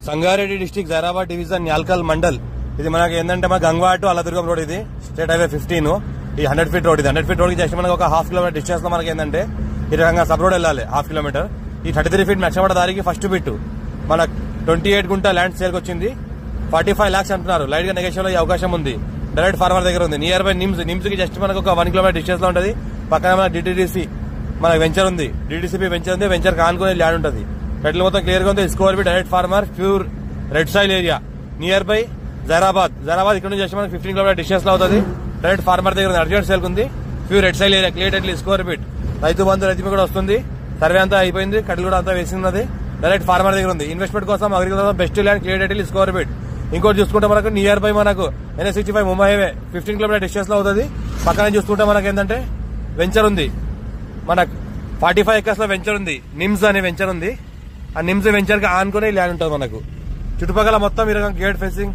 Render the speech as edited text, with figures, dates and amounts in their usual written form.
Sangareddy district Zaheerabad division Nyalkal mandal. ఇది మనకి ఏంటంటే మన గంగవాడ టు అల్లదుర్గం రోడ్. ఇది స్టేట్ హైవే 15. ఈ 100 ఫీట్ రోడ్. ఇది 100 ఫీట్ రోడ్ కి జస్ట్ మనకి ఒక హాఫ్ కిలోమీటర్ డిస్టెన్స్ లో మనకి ఏంటంటే ఈ రకంగా సబ్ రోడ్ వెళ్ళాలి హాఫ్ కిలోమీటర్. ఈ 33 ఫీట్ నక్షపడ దారికి ఫస్ట్ బిట్ మన 28 గుంట ల్యాండ్ సేల్ కి వచ్చింది. 45 lakhs అంటున్నారు. లైట్ గా నెగోషియేషన్ లో అవకాశం ఉంది. డైరెక్ట్ ఫార్మర్ దగ్గర ఉంది. నియర్ బై నిమ్స్ కి జస్ట్ మనకు ఒక 1 కిలోమీటర్ డిస్టెన్స్ లో ఉంటుంది. పక్కన మన డిటిడిసి మన వెంచర్ ఉంది. డిటిసిపి వెంచర్ ఉంది. వెంచర్ కానుకునే ల్యాండ్ ఉంటుంది. టైటిల్ మొత్తం క్లియర్ గా ఉంది. Score B direct farmer pure red soil area nearby Zaheerabad. ఇక్కడ నుంచి జస్ట్ మనకి 15 కిలోమీటర్ డిస్టెన్స్ లో అవుతుంది. డైరెక్ట్ ఫార్మర్ దగ్గర ఉంది. అర్జెంట్ సేల్ ఉంది. Pure red soil area clear title score bit. Rythu Bandhu రైతు కూడా వస్తుంది. సర్వే అంతా అయిపోయింది. కట్టలు కూడా అంతా వేసింది. డైరెక్ట్ ఫార్మర్ దగ్గర ఉంది. ఇన్వెస్ట్మెంట్ కోసం agriculture best land clear title score bit. ఇంకోటి చూసుకుంటే మనకు నియర్ బై మనకు NH65 Mumbai highway 15 kilometre distance లో అవుతుంది. పక్కన చూసుకుంటే మనకి ఏంటంటే వెంచర్ ఉంది. మనకు 45 acres లో వెంచర్ ఉంది. నిమ్స్ అనే వెంచర్ ఉంది. ఆ నిమ్స్ వెంచర్ కి ఆనుకునే ల్యాండ్ ఉంటుంది. మనకు చుట్టుపక్కల మొత్తం ఈ రకంగా గేట్ ఫెన్సింగ్